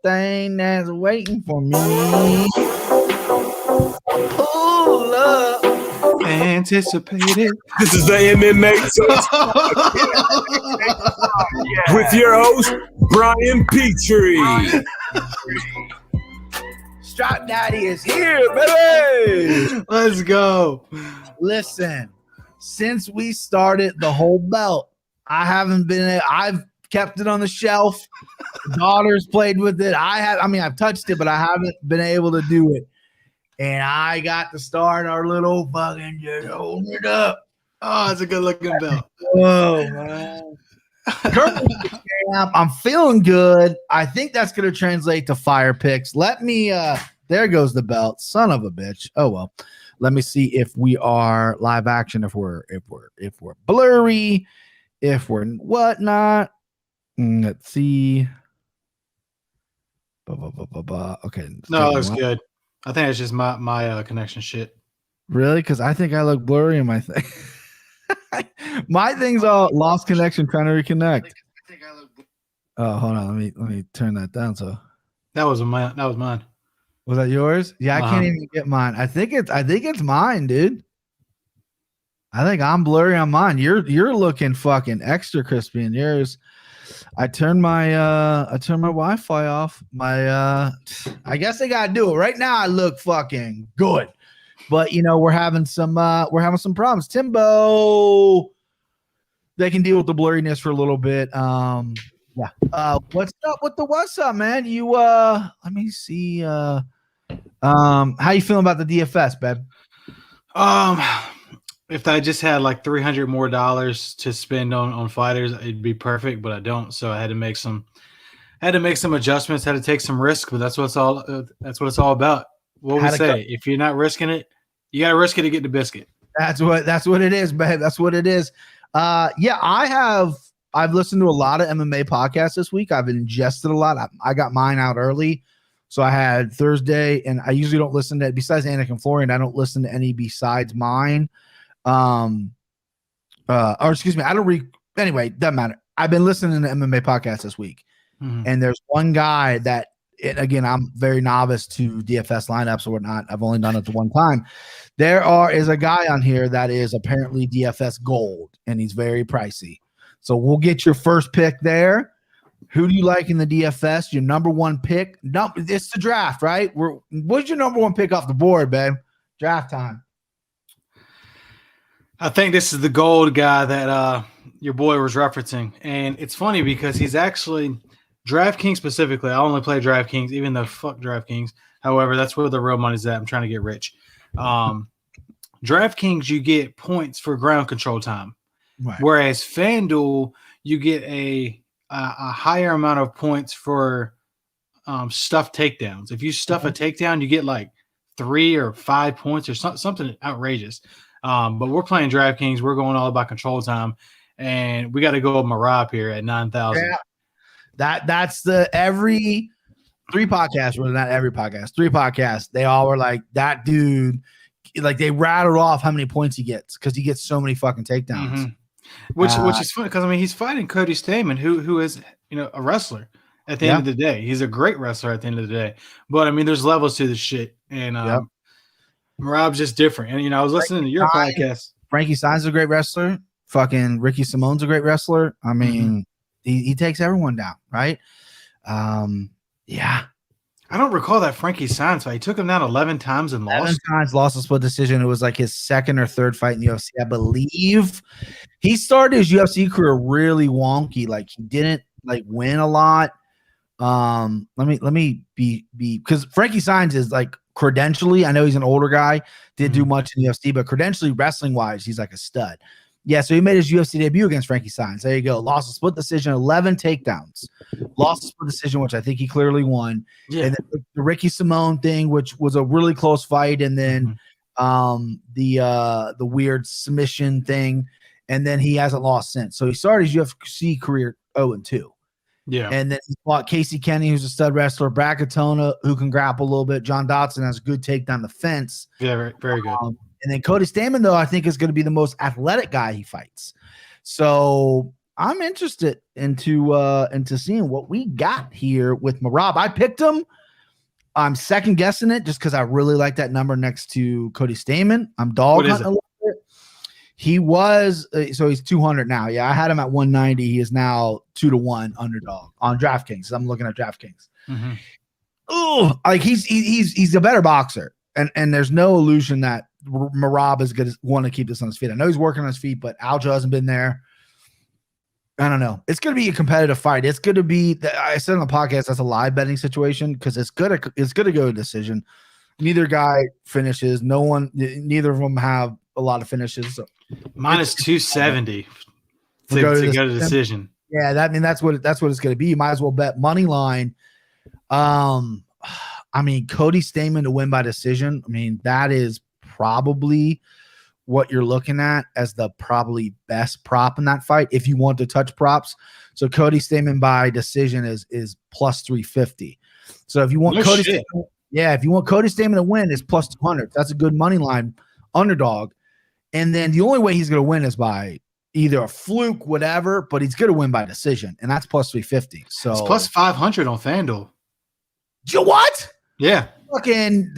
thing that's waiting for me. Pull up. Anticipated. This is the MMA Talk with your host, Brian Petrie. Strap Daddy is here, baby. Let's go. Listen, since we started the whole belt, I've kept it on the shelf. Daughters played with it. I've touched it, but I haven't been able to do it. And I got to start our little fucking just hold it up. Oh, it's a good looking belt. Whoa, man. I'm feeling good. I think that's going to translate to fire picks. Let me, there goes the belt. Son of a bitch. Oh, well. Let me see if we are live action, if we're blurry, if we're whatnot. Let's see. Okay. No, it looks good. I think it's just my connection shit. Really? Because I think I look blurry in my thing. My thing's all lost connection, trying to reconnect. Oh, hold on. Let me turn that down. So that was mine. Was that yours? Yeah, I can't even get mine. I think it's mine, dude. I think I'm blurry on mine. You're looking fucking extra crispy in yours. I turned my Wi-Fi off. I guess I gotta do it. Right now I look fucking good. But we're having some problems. Timbo, they can deal with the blurriness for a little bit. Yeah. What's up with the what's up, man? You let me see. How you feeling about the DFS, babe? If I just had like $300 more to spend on fighters, it'd be perfect, but I don't. So I had to make some adjustments, had to take some risk, but that's what it's all about. What we say, if you're not risking it, you got to risk it to get the biscuit. That's what it is, babe. That's what it is. Yeah, I've listened to a lot of MMA podcasts this week. I've ingested a lot. I got mine out early. So I had Thursday, and I usually don't listen to, besides Anik and Florian, I don't listen to any besides mine. Or excuse me, anyway, doesn't matter. I've been listening to MMA podcasts this week. Mm-hmm. And there's one guy that, again, I'm very novice to DFS lineups or whatnot. I've only done it the one time. Is a guy on here that is apparently DFS gold, and he's very pricey. So we'll get your first pick there. Who do you like in the DFS? Your number one pick? No, it's the draft, right? What's your number one pick off the board, babe? Draft time. I think this is the gold guy that your boy was referencing. And it's funny because he's actually DraftKings specifically. I only play DraftKings, even though fuck DraftKings. However, that's where the real money's at. I'm trying to get rich. DraftKings, you get points for ground control time. Right. Whereas FanDuel, you get a higher amount of points for stuffed takedowns. If you stuff a takedown, you get like 3 or 5 points or something outrageous. But we're playing DraftKings. We're going all about control time, and we got to go with Marab here at 9,000. Yeah. That's every 3 podcasts, well, not every podcast, 3 podcasts. They all were like, that dude, like they rattled off how many points he gets because he gets so many fucking takedowns. Mm-hmm. Which is funny because he's fighting Cody Stamann, who is a wrestler at the end of the day. He's a great wrestler at the end of the day. But there's levels to this shit, and Marab's just different. And I was listening to your podcast. Frankie Saenz is a great wrestler. Fucking Ricky Simone's a great wrestler. He takes everyone down, right? Yeah. I don't recall that Frankie Saenz fight. He took him down 11 times and lost. 11 times, lost a split decision. It was like his second or third fight in the UFC, I believe. He started his UFC career really wonky. Like he didn't win a lot. Let me be because Frankie Saenz is like credentially. I know he's an older guy, did do much in the UFC, but credentially, wrestling wise, he's like a stud. Yeah, so he made his UFC debut against Frankie Saenz. There you go. Lost a split decision, 11 takedowns. Lost a split decision, which I think he clearly won. Yeah. And then the Ricky Simone thing, which was a really close fight, and then the weird submission thing, and then he hasn't lost since. So he started his UFC career 0-2. Yeah. And then he fought Casey Kenny, who's a stud wrestler, Bracatona, who can grapple a little bit. John Dodson has a good take down the fence. Yeah, very, very good. And then Cody Stamann, though, I think is going to be the most athletic guy he fights. So I'm interested into seeing what we got here with Merab. I picked him. I'm second guessing it just because I really like that number next to Cody Stamann. I'm dog hunting a little bit. He was so he's 200 now. Yeah, I had him at 190. He is now 2-1 underdog on DraftKings. I'm looking at DraftKings. Mm-hmm. Oh, like he's a better boxer, and there's no illusion that Merab is going to want to keep this on his feet. I know he's working on his feet, but Aljo hasn't been there. I don't know. It's going to be a competitive fight. It's going to be. I said on the podcast that's a live betting situation because it's going to go to decision. Neither guy finishes. Neither of them have a lot of finishes. So. Minus 270 to go to decision. Yeah, that's what it's going to be. You might as well bet money line. I mean, Cody Stamann to win by decision. I mean, that is probably what you're looking at as the probably best prop in that fight if you want to touch props. So Cody Stamann by decision is plus 350. So if you want Cody Stamann to win, it's plus 200. That's a good money line underdog. And then the only way he's going to win is by either a fluke, whatever, but he's going to win by decision, and that's plus 350. So it's plus 500 on FanDuel. What? Yeah. Fucking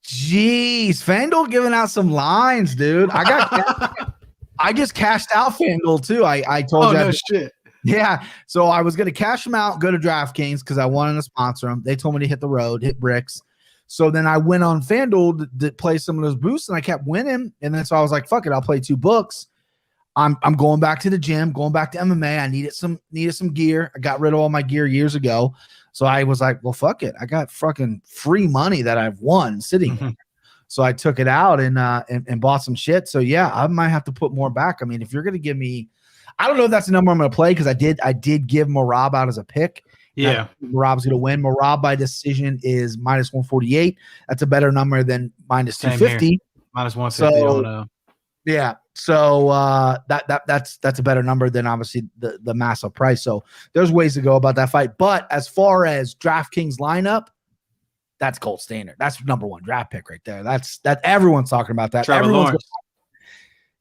jeez, FanDuel giving out some lines, dude. I just cashed out FanDuel too. I told you. No shit. Yeah. So I was going to cash them out, go to DraftKings because I wanted to sponsor them. They told me to hit the road, hit bricks. So then I went on FanDuel to play some of those boosts, and I kept winning. And then so I was like, fuck it, I'll play 2 books. I'm going back to the gym, going back to MMA. I needed some gear. I got rid of all my gear years ago. So I was like, well, fuck it. I got fucking free money that I've won sitting here. So I took it out and bought some shit. So yeah, I might have to put more back. I mean, if you're going to give me, I don't know if that's the number I'm going to play because I did give Merab out as a pick. Yeah. Merab's going to win. Merab by decision is minus 148. That's a better number than minus 250. Minus 150. So, yeah. So that's a better number than obviously the massive price. So there's ways to go about that fight. But as far as DraftKings lineup, that's gold standard. That's number one draft pick right there. That everyone's talking about that. Trevor Lawrence.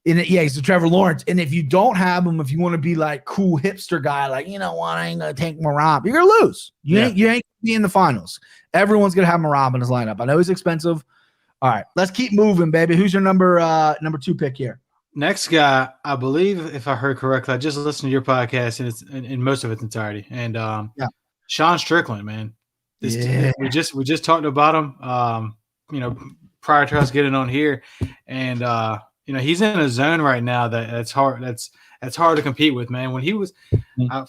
He's a Trevor Lawrence. And if you don't have him, if you want to be like cool hipster guy, like, you know what, I ain't gonna take Merab, you're gonna lose. You ain't gonna be in the finals. Everyone's gonna have Merab in his lineup. I know he's expensive. All right, let's keep moving, baby. Who's your number 2 pick here? Next guy, I believe, if I heard correctly, I just listened to your podcast and it's in most of its entirety. And Sean Strickland, man. We just talked about him, prior to us getting on here, and he's in a zone right now that's hard. That's hard to compete with, man. When he was,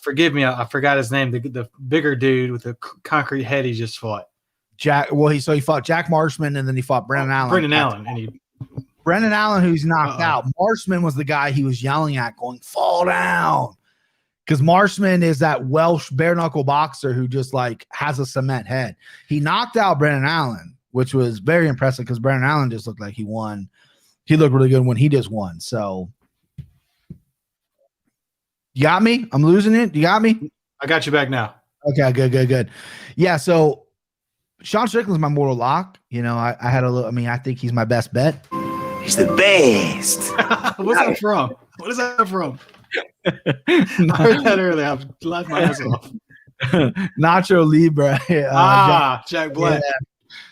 forgive me, I forgot his name. The bigger dude with the concrete head he just fought. He fought Jack Marshman and then he fought Brendan Allen. Brendan Allen, who's knocked out. Marshman was the guy he was yelling at, going, fall down. Because Marshman is that Welsh bare knuckle boxer who just like has a cement head. He knocked out Brendan Allen, which was very impressive because Brendan Allen just looked like he won. He looked really good when he just won. So you got me? I'm losing it. You got me? I got you back now. Okay, good. Yeah, so Sean Strickland's my mortal lock. I had a little, I think he's my best bet. He's the best. What's that from? What is that from? I heard that earlier. I laughed my ass off. Nacho Libre. Jack Black. Yeah.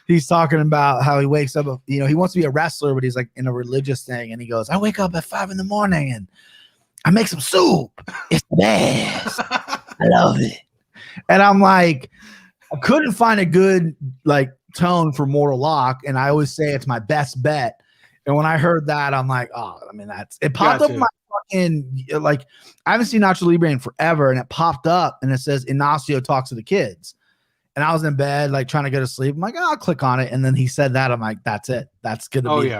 He's talking about how he wakes up, he wants to be a wrestler, but he's like in a religious thing. And he goes, I wake up at 5 a.m. and I make some soup. It's the best. I love it. And I'm like, I couldn't find a good tone for mortal lock. And I always say it's my best bet. And when I heard that, I'm like, it popped up in my fucking, I haven't seen Nacho Libre in forever. And it popped up and it says Ignacio talks to the kids. And I was in bed, trying to go to sleep. I'm like, I'll click on it. And then he said that. I'm like, that's it. That's going to be,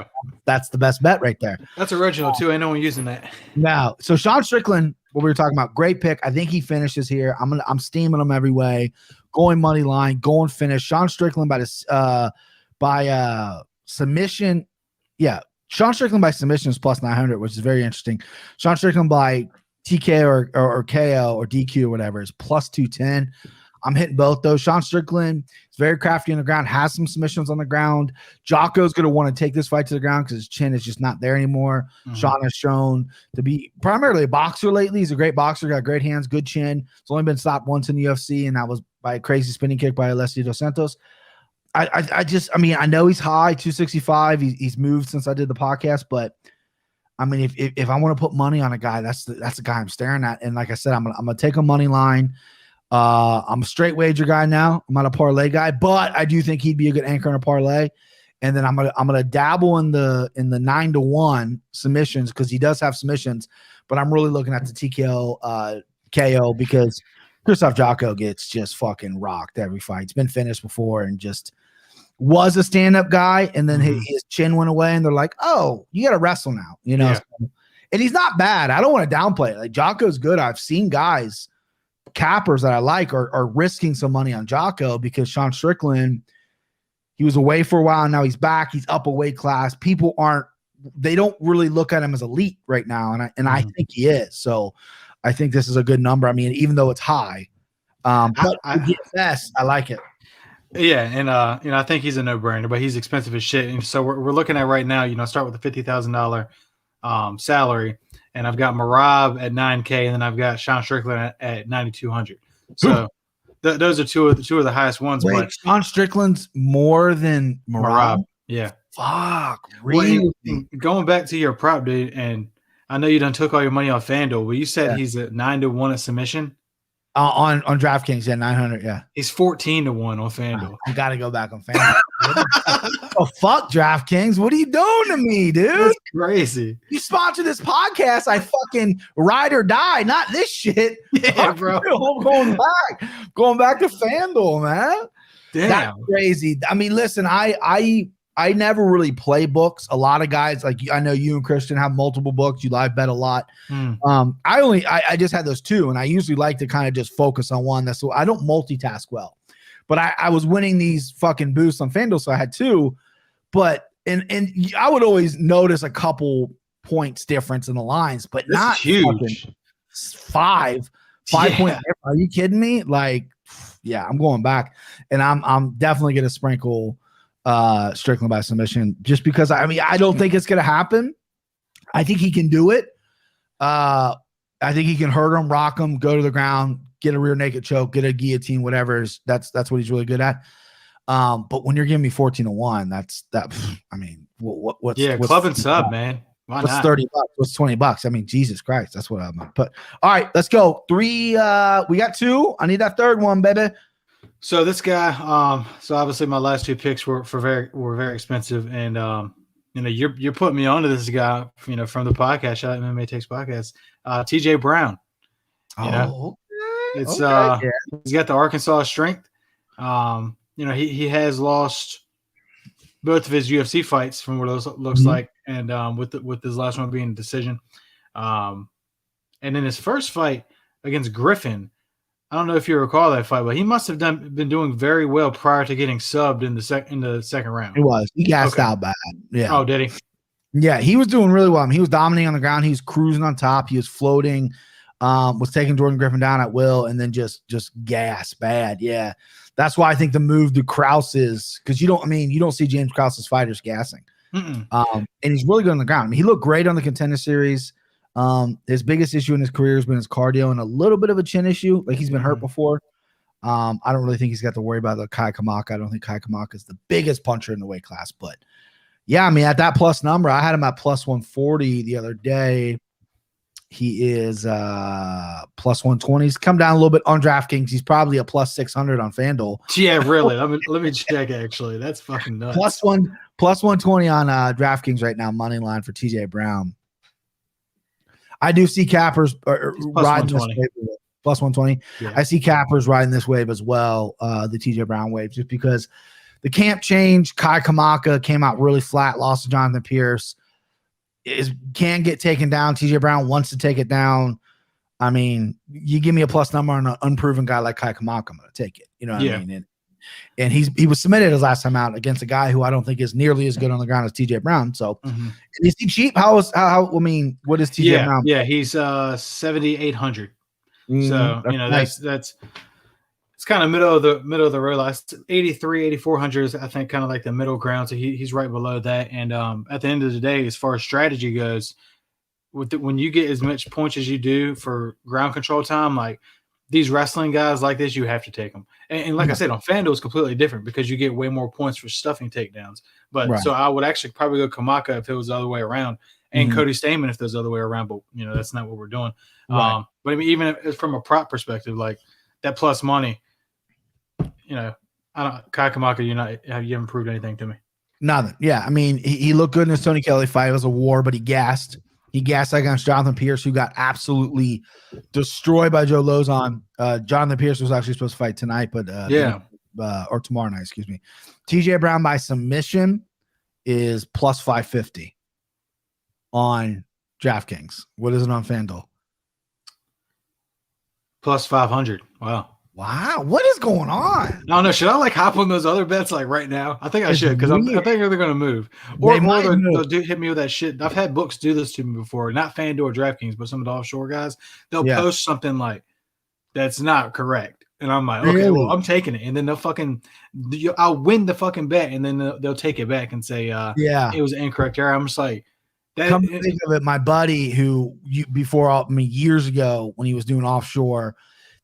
that's the best bet right there. That's original too. Ain't no one using that. Now, so Sean Strickland, what we were talking about, great pick. I think he finishes here. I'm steaming him every way, going money line, going finish. Sean Strickland by submission. Yeah. Sean Strickland by submission is plus 900, which is very interesting. Sean Strickland by TK or KO or DQ or whatever is plus 210. I'm hitting both those. Sean Strickland is very crafty on the ground, has some submissions on the ground. Jocko's going to want to take this fight to the ground because his chin is just not there anymore. Sean has shown to be primarily a boxer lately. He's a great boxer, got great hands, good chin. He's only been stopped once in the UFC, and that was by a crazy spinning kick by Alessio Dos Santos. I mean, I know he's high, 265. He's moved since I did the podcast, but I mean, if I want to put money on a guy, that's the guy I'm staring at. And like I said, I'm gonna take a money line. I'm a straight wager guy now. I'm not a parlay guy, but I do think he'd be a good anchor in a parlay. And then I'm gonna dabble in the 9-1 submissions because he does have submissions, but I'm really looking at the TKO KO because Krzysztof Jotko gets just fucking rocked every fight. He's been finished before and just was a stand-up guy, and then his chin went away, and they're like, "Oh, you got to wrestle now," you know. Yeah. And he's not bad. I don't want to downplay it. Like Jocko's good. I've seen guys, cappers that I like, are risking some money on Jotko because Sean Strickland, he was away for a while, and now he's back. He's up a weight class. People they don't really look at him as elite right now, and I think he is. So I think this is a good number. I mean, even though it's high, but DFS, I like it. Yeah, and I think he's a no-brainer, but he's expensive as shit. And so we're looking at right now, start with a $50,000 salary, and I've got Merab at $9K, and then I've got Sean Strickland at $9,200. So those are two of the highest ones. Wait, but Sean Strickland's more than Merab? Yeah. Fuck, really? Well, going back to your prop, dude, and I know you done took all your money off FanDuel, but you said he's at 9-1 at submission. On DraftKings, 900, yeah. He's 14-1 on FanDuel. I gotta go back on FanDuel. Oh fuck, DraftKings! What are you doing to me, dude? That's crazy. You sponsor this podcast, I fucking ride or die, not this shit. Yeah, bro. I'm going back to FanDuel, man. Damn, that's crazy. I mean, listen, I never really play books. A lot of guys, like I know you and Christian have multiple books. You live bet a lot. I just had those two, and I usually like to kind of just focus on one. That's so I don't multitask well. But I was winning these fucking boosts on FanDuel, so I had two. But and I would always notice a couple points difference in the lines, but this not huge. Five point difference. Are you kidding me? Like, yeah, I'm going back, and I'm definitely gonna sprinkle Strickland by submission just because I don't think it's gonna happen. I think he can do it. I think he can hurt him, rock him, go to the ground, get a rear naked choke, get a guillotine, whatever. That's what he's really good at. But when you're giving me 14-1, that's that. I mean, what's club and sub, man. Why what's not? $30? What's $20? I mean, Jesus Christ, that's what I'm gonna put. All right, let's go. 3. We got 2. I need that third one, baby. So this guy, so obviously my last two picks were very expensive, and you're putting me onto this guy, from the podcast, Shout Out MMA Takes Podcast, TJ Brown. It's he's got the Arkansas strength. He has lost both of his UFC fights from what it looks like, and with his last one being a decision. And in his first fight against Griffin, I don't know if you recall that fight, but he must have been doing very well prior to getting subbed in the second round. He gassed out bad. Yeah. Oh, did he? Yeah, he was doing really well. I mean, he was dominating on the ground. He was cruising on top. He was floating. Was taking Jordan Griffin down at will, and then just gas bad. Yeah, that's why I think the move to Krause is because you don't see James Krause's fighters gassing. And he's really good on the ground. I mean, he looked great on the Contender Series. His biggest issue in his career has been his cardio and a little bit of a chin issue. Like he's been hurt before. I don't really think he's got to worry about the Kai Kamaka. I don't think Kai Kamaka is the biggest puncher in the weight class, but yeah, I mean, at that plus number, I had him at plus 140 the other day. He is plus 120. He's come down a little bit on DraftKings. He's probably a plus 600 on FanDuel. Yeah, really. Let me check. Actually, that's fucking nuts. Plus 120 on DraftKings right now. Money line for TJ Brown. I do see cappers riding this wave. Plus 120. Yeah. I see cappers riding this wave as well. The TJ Brown wave, just because the camp change. Kai Kamaka came out really flat. Lost to Jonathan Pierce. Can get taken down. TJ Brown wants to take it down. I mean, you give me a plus number on an unproven guy like Kai Kamaka, I'm going to take it. You know what I mean? And he was submitted his last time out against a guy who I don't think is nearly as good on the ground as TJ Brown. So is he cheap? What is TJ Brown? Yeah, he's 7,800. So nice. that's It's kind of middle of the road. Last 83, 8,400 is, I think, kind of like the middle ground. So he's right below that. And at the end of the day, as far as strategy goes, when you get as much points as you do for ground control time, like these wrestling guys like this, you have to take them. And like I said, on FanDuel, it's completely different because you get way more points for stuffing takedowns. But so I would actually probably go Kamaka if it was the other way around, and Cody Stamen if there's the other way around. But that's not what we're doing. But I mean, even if, from a prop perspective, like that plus money, I don't. Kai Kamaka, have you improved anything to me? Nothing. Yeah, I mean, he looked good in his Tony Kelly fight. It was a war, but he gassed. He gassed against Jonathan Pierce, who got absolutely destroyed by Joe Lozon. Jonathan Pierce was actually supposed to fight tonight, but or tomorrow night, excuse me. TJ Brown by submission is plus 550 on DraftKings. What is it on FanDuel? Plus 500. Wow, what is going on? I don't know. Should I hop on those other bets right now? I think I should because I think they're going to move. Or they'll hit me with that shit. I've had books do this to me before, not FanDuel or DraftKings, but some of the offshore guys. They'll post something like that's not correct, and I'm like, okay, well, I'm taking it, and then I'll win the fucking bet, and then they'll take it back and say, it was an incorrect error. I'm just like. Come to think of it, my buddy who years ago when he was doing offshore.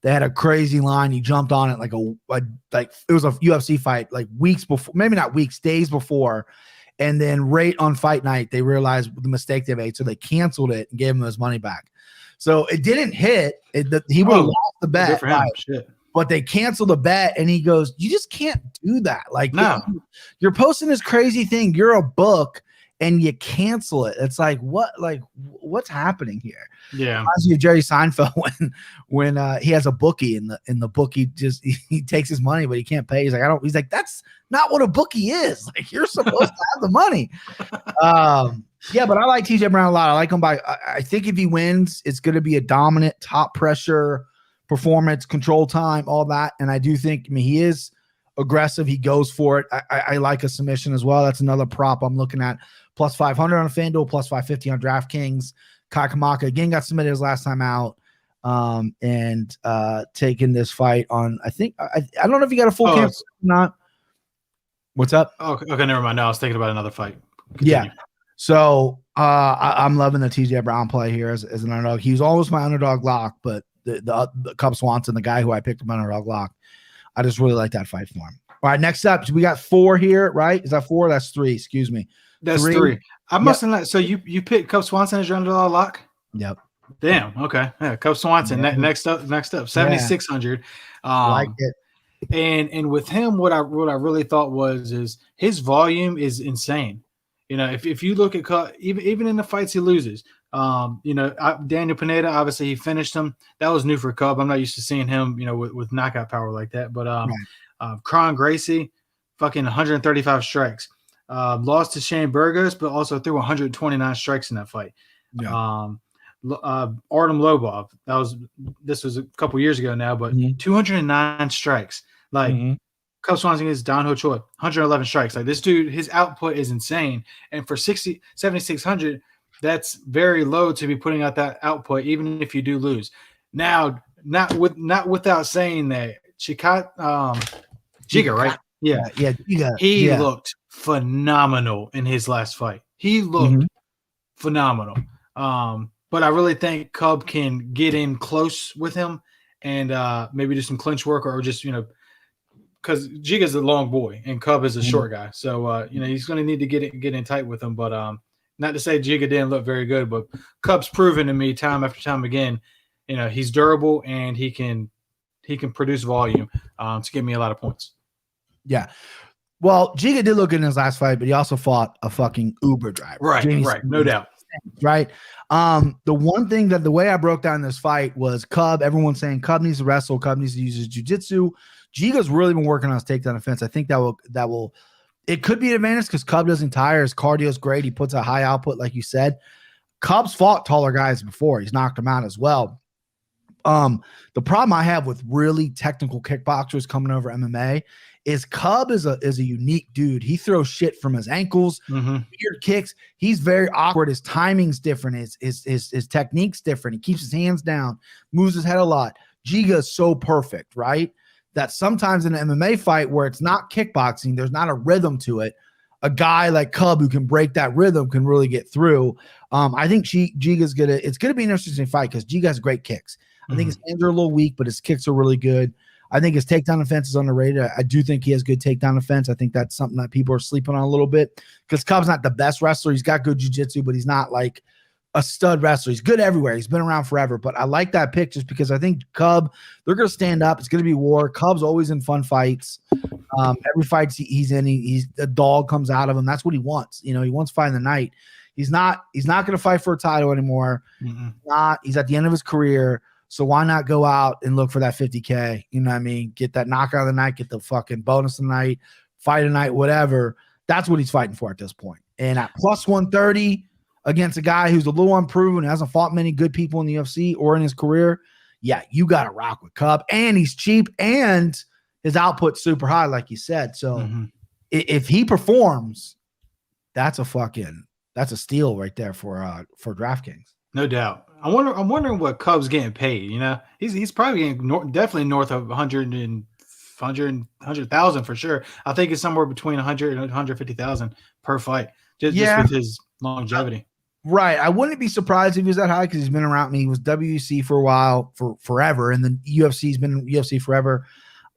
They had a crazy line. He jumped on it like it was a UFC fight like weeks before, maybe not weeks, days before. And then right on fight night, they realized the mistake they made. So they canceled it and gave him his money back. So it didn't hit. He would have lost the bet. But they canceled the bet. And he goes, you just can't do that. Like, no. You're posting this crazy thing. You're a book. And you cancel it. It's like what's happening here? Yeah, reminds me of Jerry Seinfeld when he has a bookie and the bookie he takes his money but he can't pay. He's like he's like that's not what a bookie is. Like you're supposed to have the money. Yeah, but I like TJ Brown a lot. I like him I think if he wins, it's going to be a dominant top pressure performance, control time, all that. And I do think he is aggressive. He goes for it. I like a submission as well. That's another prop I'm looking at. Plus 500 on FanDuel, plus 550 on DraftKings. Kai Kamaka again got submitted his last time out, and taking this fight on. I think I don't know if he got a full camp or not. What's up? Oh, okay, never mind. No, I was thinking about another fight. Continue. Yeah. So I'm loving the TJ Brown play here as an underdog. He's always my underdog lock, but the Cub Swanson, the guy who I picked him underdog lock, I just really like that fight for him. All right, next up, we got 4 here, right? Is that 4? That's 3. Excuse me. That's 3. I must have not. So you picked Cub Swanson as your underdog lock? Yep. Damn. Okay. Yeah, Cub Swanson. Yeah. Next up, 7,600. Like it. And with him, what I really thought is his volume is insane. If you look at Cub, even in the fights he loses, Daniel Pineda, obviously he finished him. That was new for Cub. I'm not used to seeing him, with knockout power like that. But Kron Gracie, fucking 135 strikes. Lost to Shane Burgos, but also threw 129 strikes in that fight. Yeah. Artem Lobov. This was a couple years ago now, but 209 strikes. Like Cub Swanson is Don Ho Choi, 111 strikes. Like this dude, his output is insane. And for 7,600, that's very low to be putting out that output, even if you do lose. Now, not without saying that Giga, right? Yeah. Giga. He looked phenomenal in his last fight. He looked phenomenal. But I really think Cub can get in close with him and maybe do some clinch work or just, because Giga's a long boy and Cub is a short guy. So, he's going to need to get in tight with him. But not to say Giga didn't look very good, but Cub's proven to me time after time again, he's durable and he can produce volume to give me a lot of points. Yeah. Well, Giga did look good in his last fight, but he also fought a fucking Uber driver. Right. No doubt. Right. The one thing that the way I broke down this fight was Cub. Everyone's saying Cub needs to wrestle. Cub needs to use his jiu-jitsu. Giga's really been working on his takedown defense. I think that will it could be an advantage because Cub doesn't tire. His cardio is great. He puts a high output, like you said. Cub's fought taller guys before. He's knocked them out as well. The problem I have with really technical kickboxers coming over MMA is Cub is a unique dude. He throws shit from his ankles, weird kicks. He's very awkward. His timing's different. His technique's different. He keeps his hands down, moves his head a lot. Giga is so perfect, right? that sometimes in an MMA fight where it's not kickboxing, there's not a rhythm to it. A guy like Cub who can break that rhythm can really get through. I think Giga's it's gonna be an interesting fight because Giga has great kicks. I think his hands are a little weak, but his kicks are really good. I think his takedown defense is underrated. I do think he has good takedown defense. I think that's something that people are sleeping on a little bit because Cub's not the best wrestler. He's got good jiu-jitsu, but he's not like a stud wrestler. He's good everywhere. He's been around forever. But I like that pick just because I think Cub, they're going to stand up. It's going to be war. Cub's always in fun fights. Every fight he's in, he's a dog comes out of him. That's what he wants. You know, he wants to fight in the night. He's not going to fight for a title anymore. He's at the end of his career. So why not go out and look for that 50K? You know what I mean? Get that knockout of the night, get the fucking bonus of the night, fight a night, whatever. That's what he's fighting for at this point. And at plus 130 against a guy who's a little unproven, hasn't fought many good people in the UFC or in his career, yeah, you got to rock with Cub. And he's cheap and his output's super high, like you said. So if he performs, that's a steal right there for DraftKings. No doubt. I'm wondering what Cub's getting paid. You know, he's probably getting definitely north of 100,000 for sure. I think it's somewhere between 100 and 150,000 per fight, just with his longevity. Right. I wouldn't be surprised if he was that high because he's been around me. He was WC for a while, for forever, and then UFC's been UFC forever.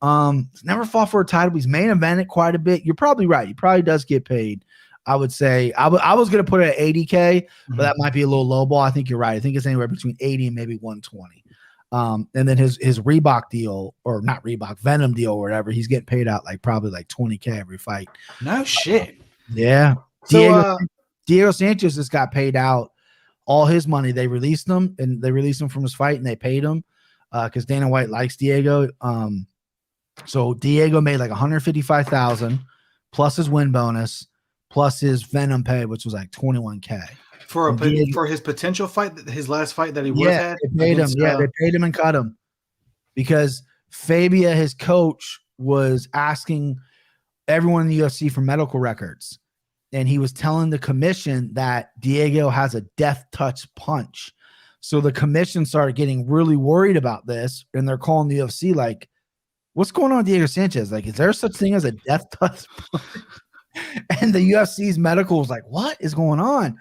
Never fought for a title. He's main evented quite a bit. You're probably right. He probably does get paid. I would say I was going to put it at 80K, but that might be a little low ball. I think you're right. I think it's anywhere between 80 and maybe 120. And then his Reebok deal, or not Reebok, Venom deal or whatever, he's getting paid out probably 20K every fight. No shit. Yeah. So, Diego Sanchez just got paid out all his money. They released him from his fight and they paid him because Dana White likes Diego. So Diego made like 155,000 plus his win bonus, plus his Venom pay, which was like 21K for his potential fight, his last fight that he would have had. They paid him. They paid him and cut him because Fabia, his coach, was asking everyone in the UFC for medical records, and he was telling the commission that Diego has a death touch punch. So the commission started getting really worried about this, and they're calling the UFC like, "What's going on with Diego Sanchez? Like, is there such thing as a death touch punch?" And the UFC's medical was like, what is going on?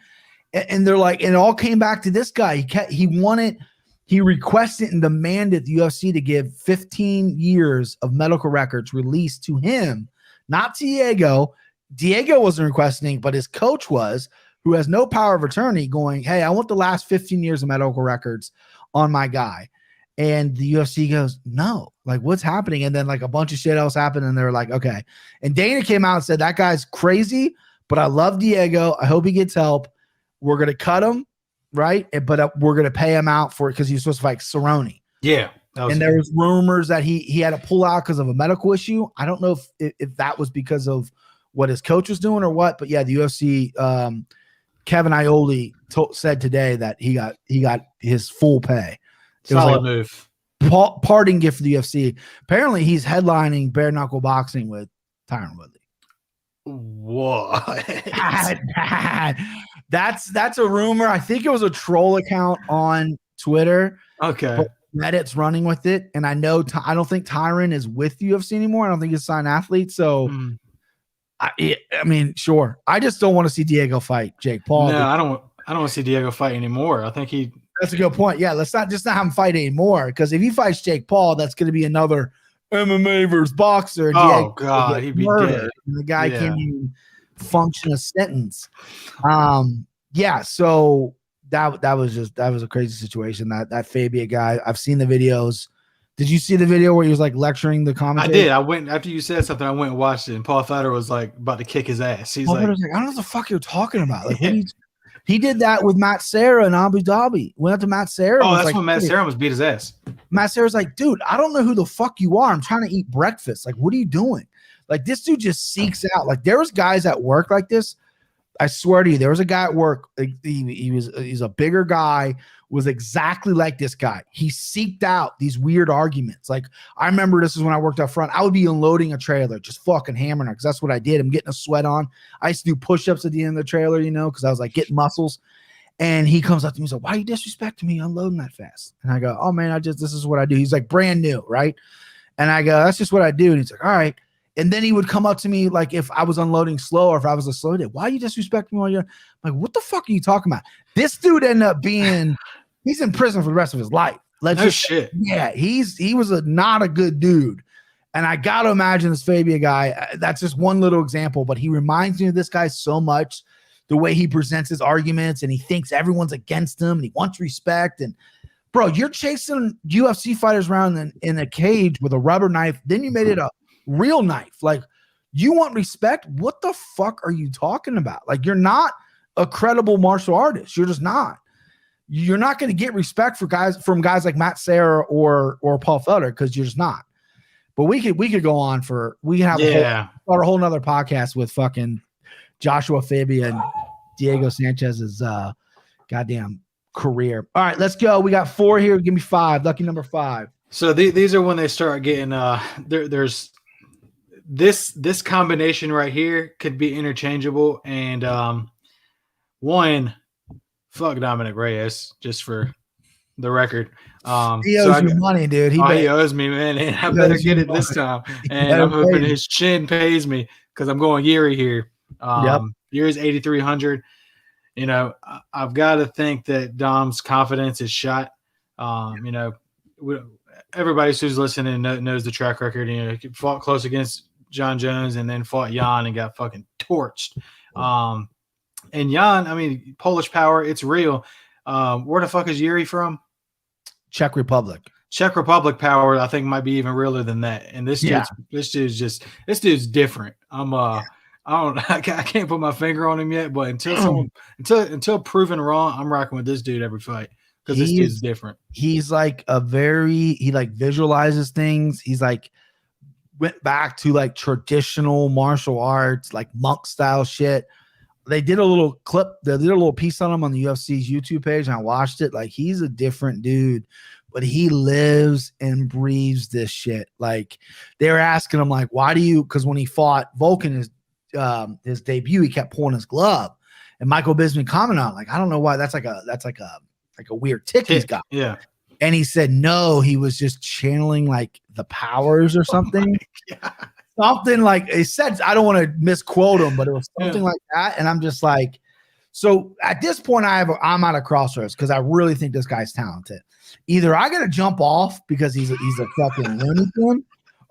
And they're like, and it all came back to this guy. He requested and demanded the UFC to give 15 years of medical records released to him, not Diego. Diego wasn't requesting, but his coach was, who has no power of attorney, going, hey, I want the last 15 years of medical records on my guy. And the UFC goes, no, like what's happening? And then like a bunch of shit else happened. And they're like, okay. And Dana came out and said, that guy's crazy, but I love Diego. I hope he gets help. We're going to cut him. Right. But we're going to pay him out for it because he was supposed to fight Cerrone. Yeah. And there was rumors that he had to pull out because of a medical issue. I don't know if that was because of what his coach was doing or what, but yeah, the UFC, Kevin Iole said today that he got his full pay. It Solid was like move. Parting gift for the UFC. Apparently, he's headlining bare knuckle boxing with Tyron Woodley. What? That's a rumor. I think it was a troll account on Twitter. Okay. But Reddit's running with it, and I don't think Tyron is with UFC anymore. I don't think he's a signed athlete. So, I mean, sure. I just don't want to see Diego fight Jake Paul. No, I don't want to see Diego fight anymore. I think that's a good point. Yeah, let's not have him fight anymore, because if he fights Jake Paul, that's going to be another MMA versus boxer. And oh God, he'd be dead. And the guy can't even function a sentence. Yeah. So that was a crazy situation. That Fabia guy. I've seen the videos. Did you see the video where he was like lecturing the commentator? I did. I went after you said something. I went and watched it, and Paul Felder was like about to kick his ass. He's like, I don't know what the fuck you're talking about. Like, he did that with Matt Serra in Abu Dhabi. Went up to Matt Serra. Oh, that's when Matt Serra was beat his ass. Matt Serra's like, dude, I don't know who the fuck you are. I'm trying to eat breakfast. Like, what are you doing? Like, this dude just seeks out. Like, there was guys at work like this. I swear to you, there was a guy at work. He's a bigger guy, was exactly like this guy. He seeked out these weird arguments. Like, I remember this is when I worked up front. I would be unloading a trailer, just fucking hammering it, because that's what I did. I'm getting a sweat on. I used to do push-ups at the end of the trailer, because I was like getting muscles. And he comes up to me, he's like, why are you disrespecting me unloading that fast? And I go, oh man, this is what I do. He's like brand new, right? And I go, that's just what I do. And he's like, all right. And then he would come up to me like if I was unloading slow or if I was a slow day. Why are you disrespecting me while you're like, what the fuck are you talking about? This dude ended up being, he's in prison for the rest of his life. Shit. Yeah, he was not a good dude. And I got to imagine this Fabia guy. That's just one little example, but he reminds me of this guy so much. The way he presents his arguments and he thinks everyone's against him and he wants respect. And bro, you're chasing UFC fighters around in a cage with a rubber knife. Then you made it a real knife. Like, you want respect? What the fuck are you talking about? Like, you're not a credible martial artist. You're just not. You're not going to get respect from guys like Matt Serra or Paul Felder because you're just not. But we could go on for start a whole nother podcast with fucking Joshua Fabia and Diego Sanchez's goddamn career. All right, let's go. We got 4 here. Give me 5. Lucky number 5. So these are when they start getting there's this combination right here could be interchangeable. And one, fuck Dominic Reyes, just for the record. He owes you money, dude. He owes me, man, and I better get it this time. And I'm hoping his chin pays me because I'm going Jiri here. Yuri's 8,300. You know, I've got to think that Dom's confidence is shot. You know, everybody who's listening knows the track record. You know, he fought close against John Jones and then fought Jan and got fucking torched. And Jan, I mean, Polish power, it's real. Where the fuck is Jiri from? Czech Republic. Czech Republic power, I think, might be even realer than that. And this dude's different. I can't put my finger on him yet, but until proven wrong, I'm rocking with this dude every fight because this dude's different. He's like he like visualizes things. He's like went back to like traditional martial arts, like monk style shit. They did a little clip. They did a little piece on him on the UFC's YouTube page, and I watched it. Like, he's a different dude, but he lives and breathes this shit. Like, they were asking him, like, why do you? Because when he fought Volkan, his debut, he kept pulling his glove, and Michael Bisping commented on, like, I don't know why. That's like a weird tick he's got. Yeah. And he said no, he was just channeling like the powers or something. Something like he said, I don't want to misquote him, but it was something like that. And I'm just like, so at this point, I'm at a crossroads because I really think this guy's talented. Either I got to jump off because he's a fucking Looney Tune,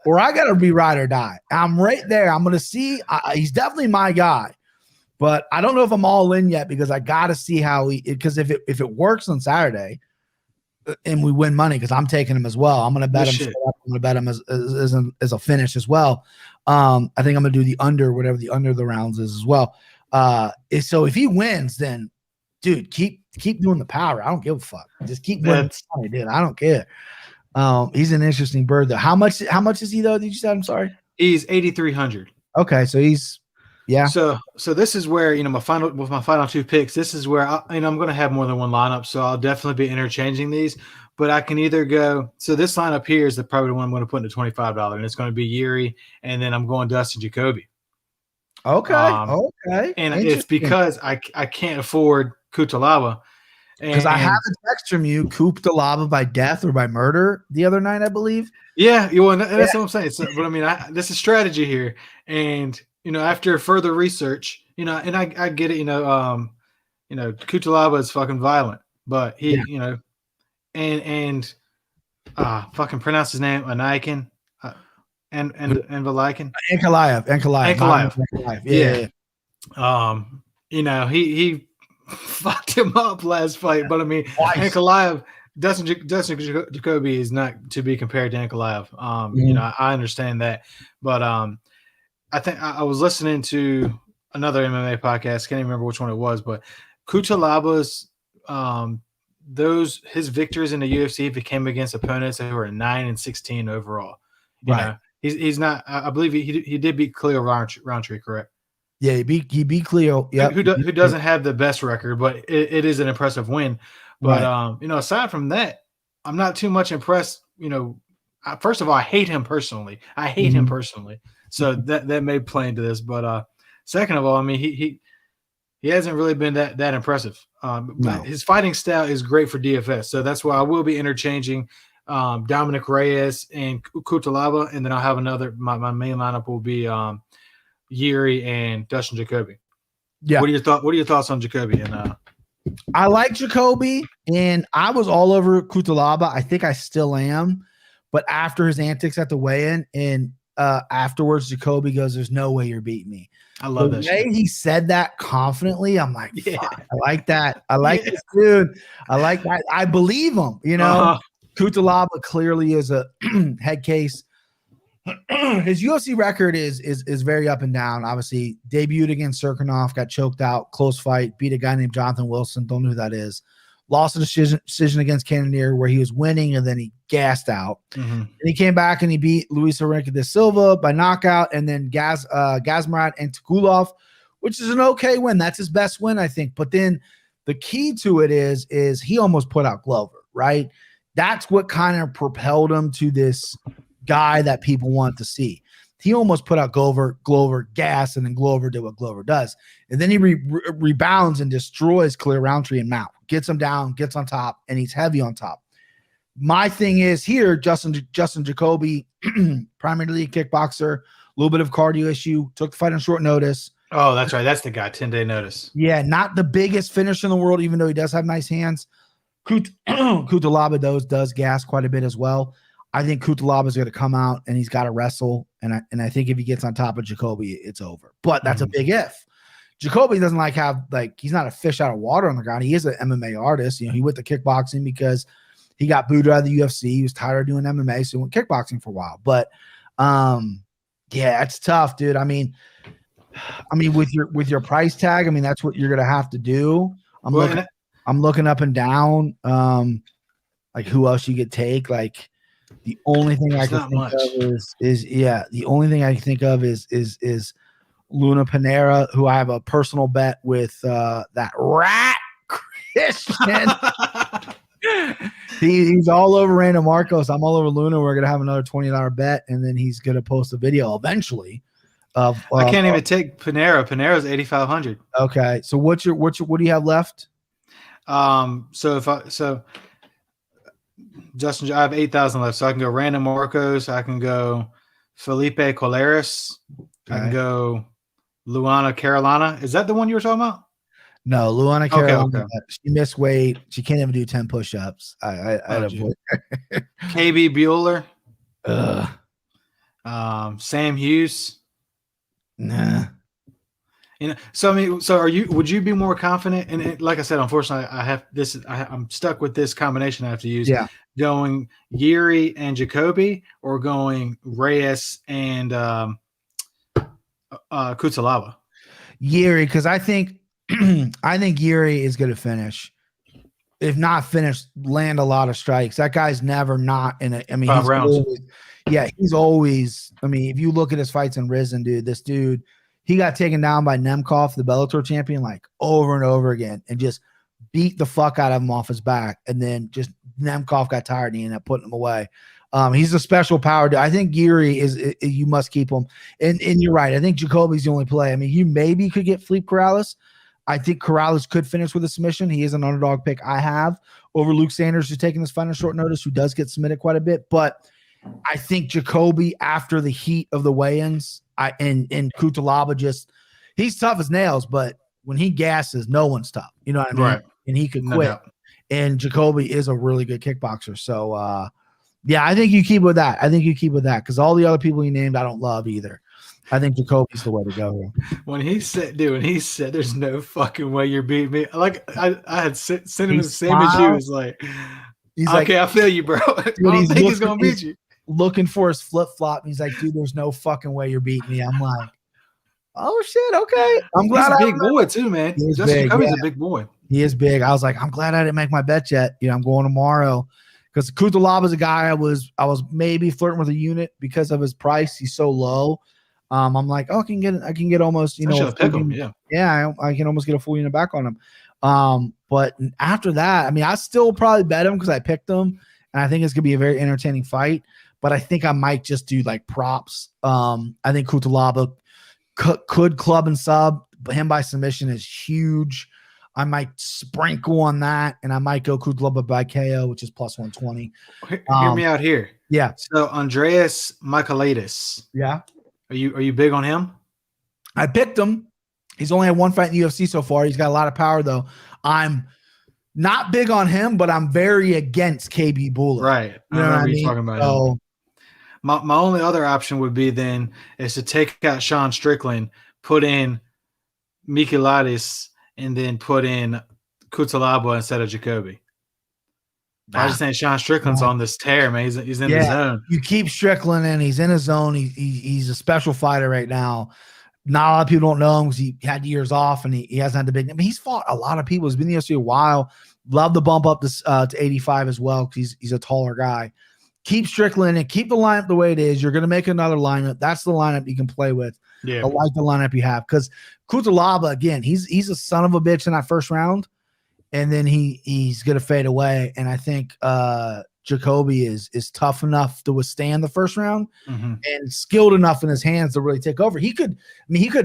or I got to be ride or die. I'm right there. I'm going to see. He's definitely my guy, but I don't know if I'm all in yet because I got to see how because if it works on Saturday and we win money, because I'm taking him as well. I'm going to bet him. I'm going to bet him as a finish as well. I think I'm going to do the under, whatever the under the rounds is as well. So if he wins, then dude, keep doing the power. I don't give a fuck. Just keep winning money, dude. I don't care. He's an interesting bird though. How much is he though? Did you say? I'm sorry. He's 8,300. Okay, so he's So this is where, you know, my final 2 picks, this is where I'm going to have more than one lineup, so I'll definitely be interchanging these. But I can either go. So this lineup here is probably the one I'm going to put into $25, and it's going to be Jiri, and then I'm going Dustin Jacoby. Okay. And it's because I can't afford Kutalaba. Because I have a text from you, Kutalaba by death or by murder the other night, I believe. Yeah, that's what I'm saying. So, but I mean, this is strategy here, and you know, after further research, you know, and I get it, you know, Kutalaba is fucking violent, but he, you know, and fucking pronounce his name, Anakin, and Velikan. Ankalaev. Yeah. You know, he fucked him up last fight, but I mean, Ankalaev, Dustin Jacoby is not to be compared to Ankalaev. You know, I understand that, but I think I was listening to another MMA podcast. Can't even remember which one it was, but Kutalaba's his victories in the UFC, if he came against opponents who were 9-16 overall. You know, he's not. I believe he did beat Cleo Roundtree, correct? Yeah, he beat Cleo. Yeah, who doesn't have the best record, but it is an impressive win. But you know, aside from that, I'm not too much impressed. You know, first of all, I hate him personally. So that may play into this, but second of all, I mean, he hasn't really been that impressive. But his fighting style is great for DFS, so that's why I will be interchanging Dominic Reyes and Kutalaba, and then I'll have another. My main lineup will be Jiri and Dustin Jacoby. Yeah. What are your thoughts on Jacoby? And I like Jacoby, and I was all over Kutalaba. I think I still am, but after his antics at the weigh-in and afterwards, Jacoby goes, "There's no way you're beating me." I love that shit. He said that confidently. I'm like, fuck, I like that. I like this dude. I like that. I believe him. You know, Kutalaba clearly is a head case. His UFC record is very up and down. Obviously, debuted against Serkinov, got choked out, close fight, beat a guy named Jonathan Wilson. Don't know who that is. Lost a decision against Cannonier where he was winning and then he gassed out. And he came back and he beat Luis Enrique da Silva by knockout, and then Gazmarat and Tukulov, which is an okay win. That's his best win, I think. But then the key to it is he almost put out Glover, right? That's what kind of propelled him to this guy that people want to see. He almost put out Glover gas, and then Glover did what Glover does. And then he rebounds and destroys Khalil Roundtree and Mount. Gets him down, gets on top, and he's heavy on top. My thing is here, Justin Jacoby, primarily a kickboxer, a little bit of cardio issue, took the fight on short notice. Oh, that's right. That's the guy, 10-day notice. Yeah, not the biggest finisher in the world, even though he does have nice hands. Kutalaba does gas quite a bit as well. I think Kutalaba is going to come out and he's got to wrestle. And I think if he gets on top of Jacoby, it's over. But that's a big if. Jacoby doesn't he's not a fish out of water on the ground. He is an MMA artist. You know, he went to kickboxing because he got booed out of the UFC. He was tired of doing MMA, so he went kickboxing for a while. But yeah, it's tough, dude. I mean, with your price tag, I mean, that's what you're gonna have to do. I'm looking up and down, like who else you could take. Like the only thing I can think of is Luna Panera, who I have a personal bet with that rat Christian. He's all over Random Marcos. I'm all over Luna. We're gonna have another $20 bet, and then he's gonna post a video eventually. I can't even take Panera. Panera's 8,500. Okay, so what do you have left? Justin, I have 8,000 left, so I can go Random Marcos. I can go Felipe Colares. Okay. I can go Luana Carolina. Is that the one you were talking about? No, Luana Carolina. Okay. She missed weight. She can't even do 10 push-ups. I'd avoid KB Bueller. Sam Hughes. Nah. You know, would you be more confident? And like I said, unfortunately, I'm stuck with this combination I have to use. Yeah. Going Jiri and Jacoby, or going Reyes and Kutalaba? Jiri, because I think Jiri is going to finish. If not finish, land a lot of strikes. That guy's never not in a. I mean, 5 rounds. He's always. I mean, if you look at his fights in Risen, dude, this dude, he got taken down by Nemkov, the Bellator champion, like over and over again, and just beat the fuck out of him off his back. And then just Nemkov got tired and he ended up putting him away. He's a special power dude. I think Jiri is you must keep him. And you're right. I think Jacoby's the only play. I mean, you maybe could get Felipe Corrales. I think Corrales could finish with a submission. He is an underdog pick I have over Luke Sanders, who's taking this fight on short notice, who does get submitted quite a bit. But I think Jacoby, after the heat of the weigh-ins, and Kutalaba he's tough as nails, but when he gasses, no one's tough. You know what I mean? Right. And he could quit. And Jacoby is a really good kickboxer. So, yeah, I think you keep with that. Because all the other people you named, I don't love either. I think Jacoby's the way to go here. When he said, there's no fucking way you're beating me. Like, I had sent him the same as you. It's like, he's okay, I feel you, bro. I don't think he's going to beat you. Looking for his flip-flop. He's like, dude, there's no fucking way you're beating me. I'm like, oh, shit, okay. I'm glad. He's a big boy, too, man. Justin Jacoby's a big boy. He is big. I was like, I'm glad I didn't make my bet yet. You know, I'm going tomorrow. Because Kutalaba is a guy I was maybe flirting with a unit because of his price. He's so low. I'm like, oh, I can get almost, you know, pick him, yeah, I can almost get a full unit back on him. But after that, I mean, I still probably bet him because I picked him, and I think it's gonna be a very entertaining fight. But I think I might just do like props. I think Kutalaba could club and sub, but him by submission is huge. I might sprinkle on that, and I might go Kudlaba by KO, which is plus 120. Hear me out here. Yeah. So Andreas Micheletus. Yeah. Are you big on him? I picked him. He's only had one fight in the UFC so far. He's got a lot of power, though. I'm not big on him, but I'm very against KB Bullet. Right. You know what I mean? Talking about him. My only other option would be then is to take out Sean Strickland, put in Micheletus, and then put in Cutelaba instead of Jacoby. I just think Sean Strickland's on this tear, man. He's in the zone. You keep Strickland in. He's in his zone. He's a special fighter right now. Not a lot of people don't know him because he had years off and he hasn't had the big name. He's fought a lot of people. He's been in the UFC a while. Love the bump up to 85 as well because he's a taller guy. Keep Strickland and keep the lineup the way it is. You're going to make another lineup. That's the lineup you can play with. Yeah. I like the lineup you have because Cutelaba, again, he's a son of a bitch in that first round, and then he's going to fade away. And I think Jacoby is tough enough to withstand the first round and skilled enough in his hands to really take over. He could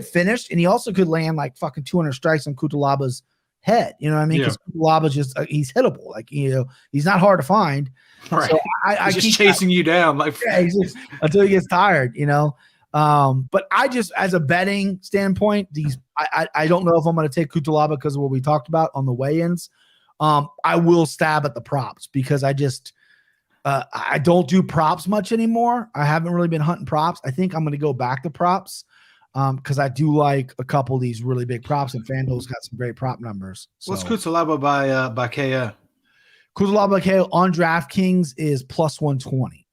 finish, and he also could land like fucking 200 strikes on Kutelaba's head. You know what I mean? Because Kutelaba's just he's hittable. Like, he's not hard to find. Right. So I keep chasing you down, like he's just, until he gets tired. But I just, as a betting standpoint, I don't know if I'm going to take Cutelaba because of what we talked about on the weigh-ins. I will stab at the props because I just I don't do props much anymore. I haven't really been hunting props. I think I'm going to go back to props because I do like a couple of these really big props, and FanDuel's got some great prop numbers. So. What's Cutelaba by KO? Cutelaba by KO on DraftKings is plus 120.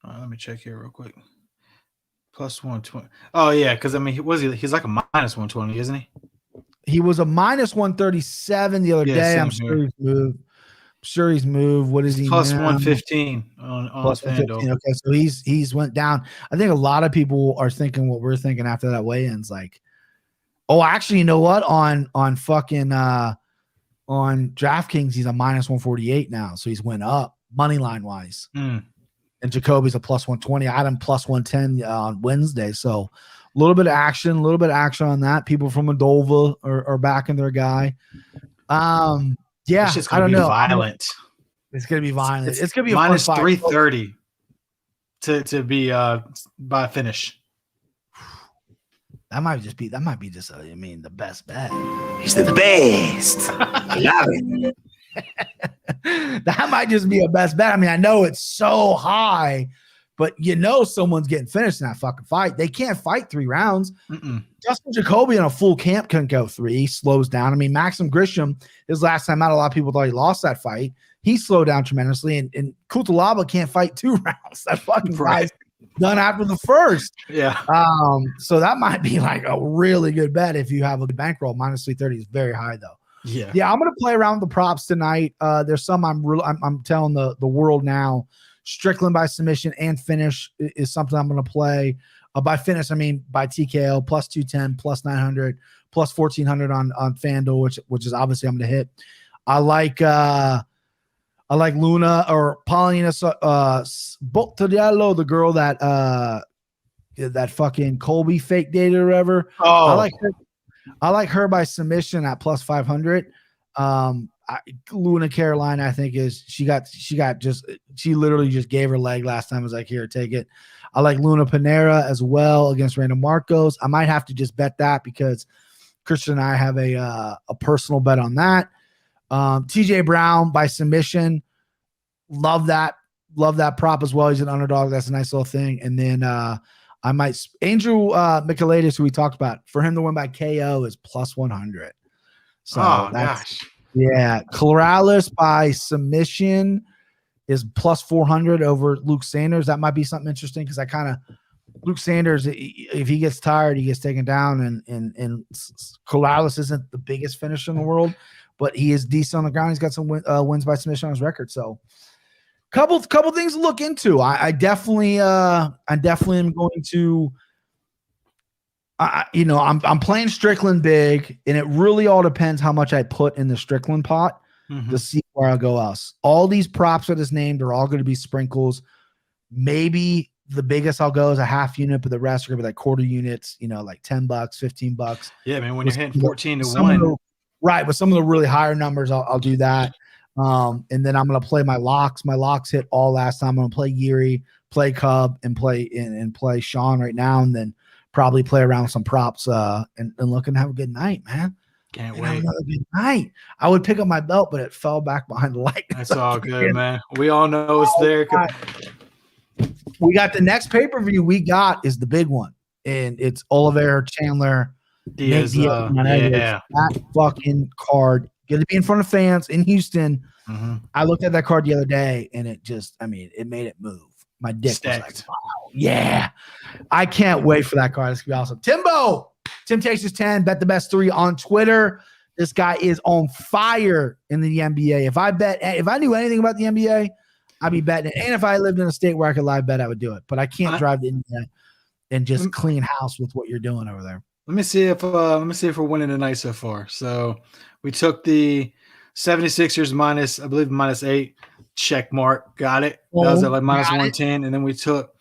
Let me check here real quick. Plus 120. Oh yeah, because he's like a minus 120, isn't he? He was a minus 137 the other day. I'm sure he's moved. What is he? Plus now? 115 on plus 115. Okay, so he's went down. I think a lot of people are thinking what we're thinking after that weigh-ins. Like, oh, actually, you know what? On fucking on DraftKings, he's a minus 148 now. So he's went up money line wise. And Jacoby's a plus 120. I had him plus 110 on Wednesday. So a little bit of action on that. People from Moldova are backing their guy. Yeah, it's just I don't know. Violent. It's gonna be violent. It's gonna be a minus fun fight. 330 to be by finish. That might be just the best bet. He's the best. I love it. That might just be a best bet. I mean, I know it's so high, but someone's getting finished in that fucking fight. They can't fight 3 rounds. Justin Jacoby in a full camp couldn't go 3. He slows down. I mean, Maxim Grisham, his last time out, a lot of people thought he lost that fight. He slowed down tremendously, and Cutelaba can't fight 2 rounds. That fucking guy's done after the first. Yeah. So that might be like a really good bet if you have a bankroll. Minus 330 is very high though. Yeah. I'm gonna play around with the props tonight. There's some I'm telling the world now. Strickland by submission and finish is something I'm gonna play. By finish, I mean by TKO plus 210, plus 900, plus 1400 on FanDuel, which is obviously I'm gonna hit. I like Luna or Paulina Bottadiello, the girl that fucking Colby fake dated or whatever. Oh, I like her by submission at plus 500. Luna Carolina, I think she literally just gave her leg last time. I was like, here, take it. I like Luna Panera as well against Random Marcos. I might have to just bet that because Christian and I have a personal bet on that. TJ Brown by submission. Love that prop as well. He's an underdog. That's a nice little thing. And then I might Andrew Micheletus, who we talked about, for him to win by KO is plus 100. So gosh. Yeah. Corrales by submission is plus 400 over Luke Sanders. That might be something interesting because Luke Sanders, if he gets tired, he gets taken down, and Corrales isn't the biggest finisher in the world, but he is decent on the ground. He's got some wins by submission on his record. So couple things to look into. I definitely am going to, I'm playing Strickland big, and it really all depends how much I put in the Strickland pot to see where I'll go else. All these props that is named are all going to be sprinkles. Maybe the biggest I'll go is a half unit, but the rest are going to be like quarter units, like $10, $15. Yeah, man, when you're hitting 14 to 1. Right, but some of the really higher numbers, I'll do that. And then I'm gonna play my locks. My locks hit all last time. I'm gonna play Jiri, play Cub, and play Sean right now, and then probably play around with some props and look and have a good night, man. Can't Have wait. another good night. I would pick up my belt, but it fell back behind the light. That's all good, man. We all know it's there. We got the next pay-per-view we got is the big one, and it's Oliveira Chandler. Diaz, that fucking card gonna be in front of fans in Houston. I looked at that card the other day, and it just, I mean, it made it move. My dick was like, wow, yeah. I can't wait for that card. It's gonna be awesome. Tim takes his 10, bet the best 3 on Twitter. This guy is on fire in the NBA. If I knew anything about the NBA, I'd be betting it. And if I lived in a state where I could live bet, I would do it. But I can't drive to India and just clean house with what you're doing over there. Let me see if we're winning tonight so far. So we took the 76ers -8 check mark. Got it. That was at like -110. And then we took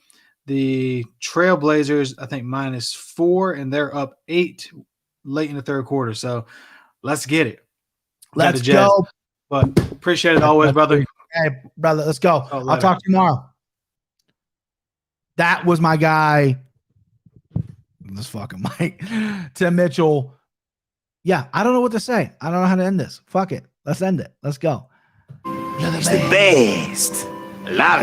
the Trailblazers, I think -4, and they're up 8 late in the third quarter. So let's get it. Let's go. But appreciate it always, brother. Hey, brother, let's go. I'll talk to you tomorrow. That was my guy. This fucking Mike. Tim Mitchell. Yeah, I don't know what to say. I don't know how to end this. Fuck it. Let's end it. Let's go. He's the best. Love it.